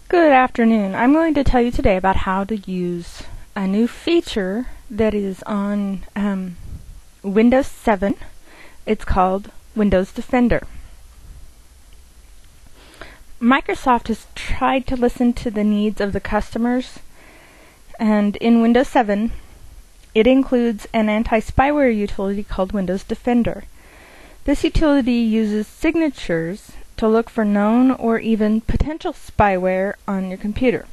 Good afternoon. I'm going to tell you today about how to use a new feature that is on Windows 7. It's called Windows Defender. Microsoft has tried to listen to the needs of the customers, and in Windows 7 it includes an anti-spyware utility called Windows Defender. This utility uses signatures to look for known or even potential spyware on your computer.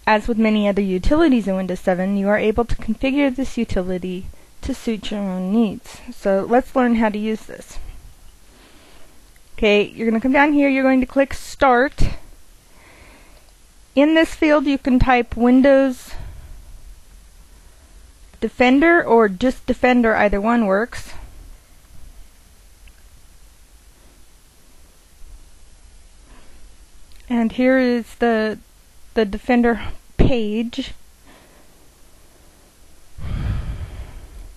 As with many other utilities in Windows 7, you are able to configure this utility to suit your own needs. So let's learn how to use this. Okay, you're going to come down here, you're going to click Start. In this field you can type Windows Defender or just Defender, either one works. And here is the Defender page.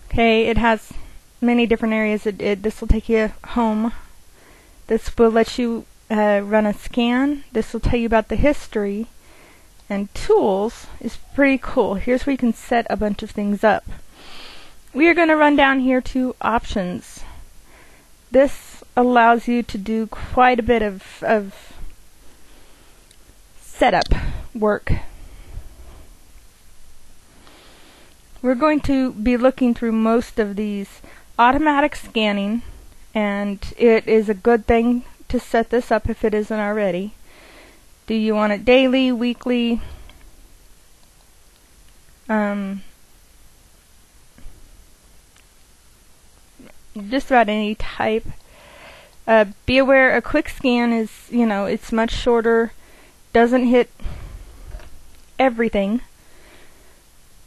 Okay, it has many different areas. This will take you home. This will let you run a scan. This will tell you about the history. And tools is pretty cool. Here's where you can set a bunch of things up. We are going to run down here to options. This allows you to do quite a bit of setup work. We're going to be looking through most of these. Automatic scanning, and it is a good thing to set this up if it isn't already. Do you want it daily, weekly? Just about any type. Be aware, a quick scan is, it's much shorter. Doesn't hit everything.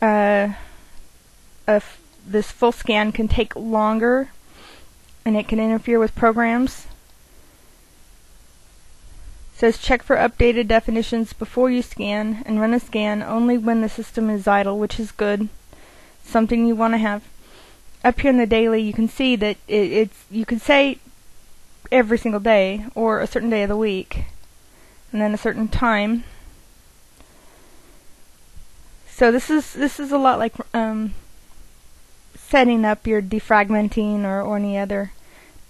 This full scan can take longer, and it can interfere with programs. It says check for updated definitions before you scan, and run a scan only when the system is idle, which is good. Something you want to have. Up here in the daily, you can see that you can say every single day or a certain day of the week, and then a certain time. So this is a lot like setting up your defragmenting or any other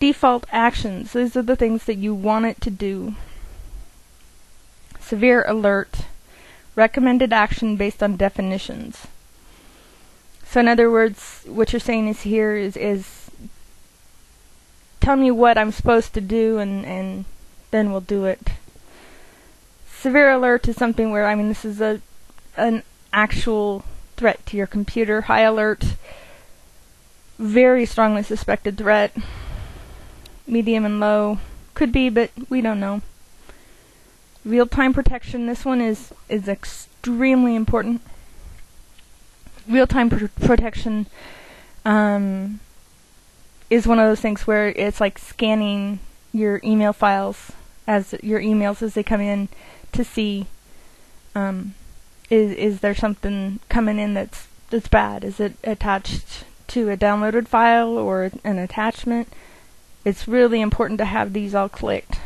default actions. These are the things that you want it to do. Severe alert, recommended action based on definitions. So in other words, what you're saying is here is tell me what I'm supposed to do, and then we'll do it. Severe alert is something where, this is an actual threat to your computer. High alert, very strongly suspected threat. Medium and low, could be, but we don't know. Real-time protection, this one is extremely important. Real-time protection is one of those things where it's like scanning your email files as they come in to see is there something coming in that's bad? Is it attached to a downloaded file or an attachment? It's really important to have these all clicked.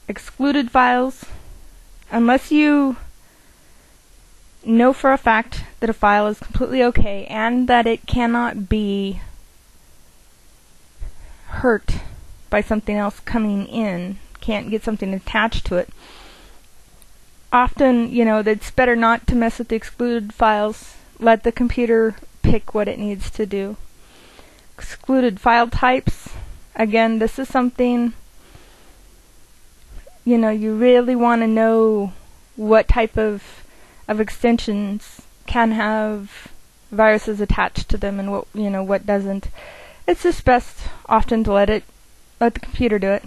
Excluded files, unless you know for a fact that a file is completely okay and that it cannot be hurt by something else coming in, can't get something attached to it. Often, it's better not to mess with the excluded files. Let the computer pick what it needs to do. Excluded file types, again, this is something you really want to know what type of extensions can have viruses attached to them and what doesn't. It's just best often to let the computer do it.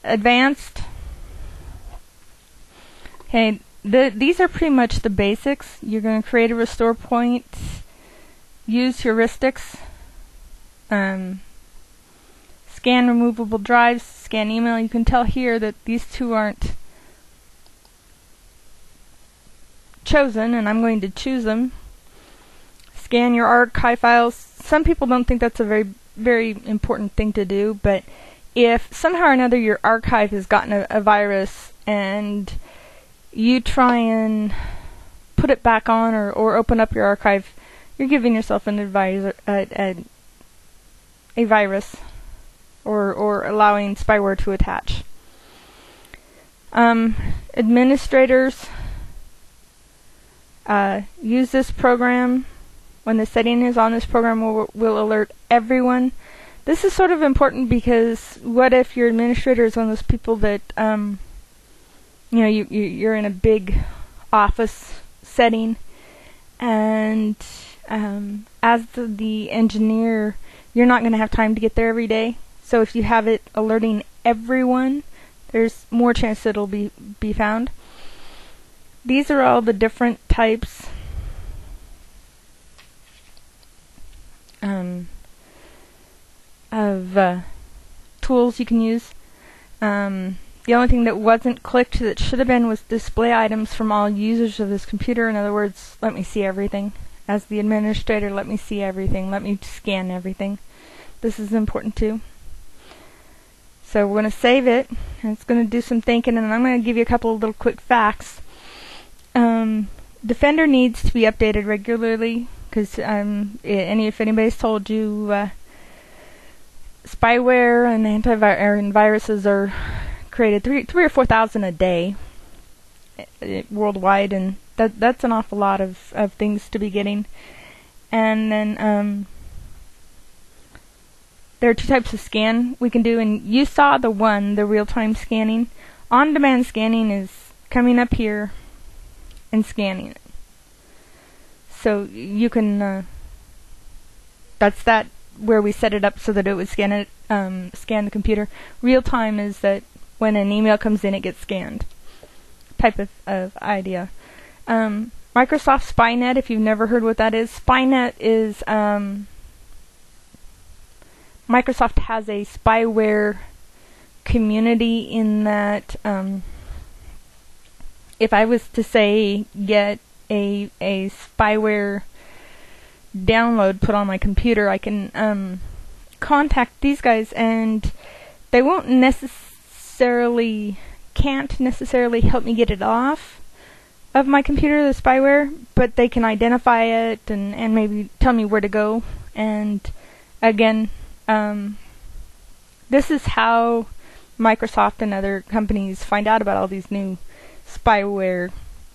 Advanced. Okay, these are pretty much the basics. You're going to create a restore point, use heuristics, scan removable drives, scan email. You can tell here that these two aren't chosen, and I'm going to choose them. Scan your archive files. Some people don't think that's a very, very important thing to do, but if somehow or another your archive has gotten a virus and you try and put it back on or open up your archive, you're giving yourself a virus or allowing spyware to attach. Administrators use this program. When the setting is on, this program will alert everyone. This is sort of important because what if your administrator is one of those people that you're in a big office setting, and as the engineer, you're not going to have time to get there every day. So if you have it alerting everyone, there's more chance that it'll be found. These are all the different types of tools you can use. The only thing that wasn't clicked that should have been was display items from all users of this computer. In other words, let me see everything. As the administrator, let me see everything. Let me scan everything. This is important too. So we're going to save it, and it's going to do some thinking, and I'm going to give you a couple of little quick facts. Defender needs to be updated regularly, because if anybody's told you spyware and viruses are created 3,000 or 4,000 a day worldwide, and that's an awful lot of things to be getting. And then there are two types of scan we can do, and you saw the real-time scanning. On-demand scanning is coming up here and scanning it. So you can that's where we set it up so that it would scan the computer. Real-time is that when an email comes in, it gets scanned type of idea. Microsoft Spynet, if you've never heard what that is, Spynet is Microsoft has a spyware community in that if I was to say get a spyware download put on my computer, I can contact these guys, and they can't necessarily help me get it off of my computer, the spyware, but they can identify it and maybe tell me where to go. And again, this is how Microsoft and other companies find out about all these new spyware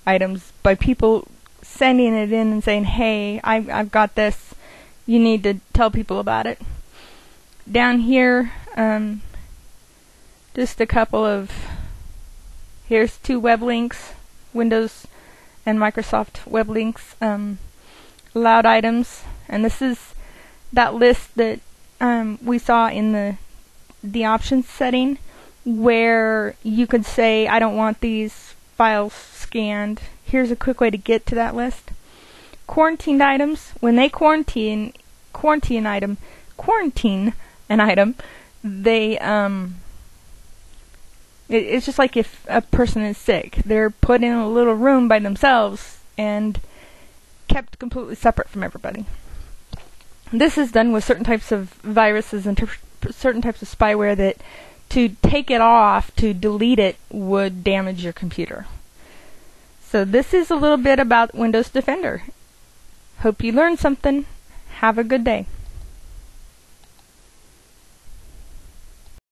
items, by people sending it in and saying, hey, I've got this, you need to tell people about it. Down here, just a couple of, here's 2 web links, Windows and Microsoft web links, allowed items, and this is that list that we saw in the options setting, where you could say, I don't want these files scanned. Here's a quick way to get to that list. Quarantined items, when they quarantine an item, they it's just like if a person is sick. They're put in a little room by themselves and kept completely separate from everybody. This is done with certain types of viruses and certain types of spyware that to take it off, to delete it, would damage your computer. So this is a little bit about Windows Defender. Hope you learned something. Have a good day.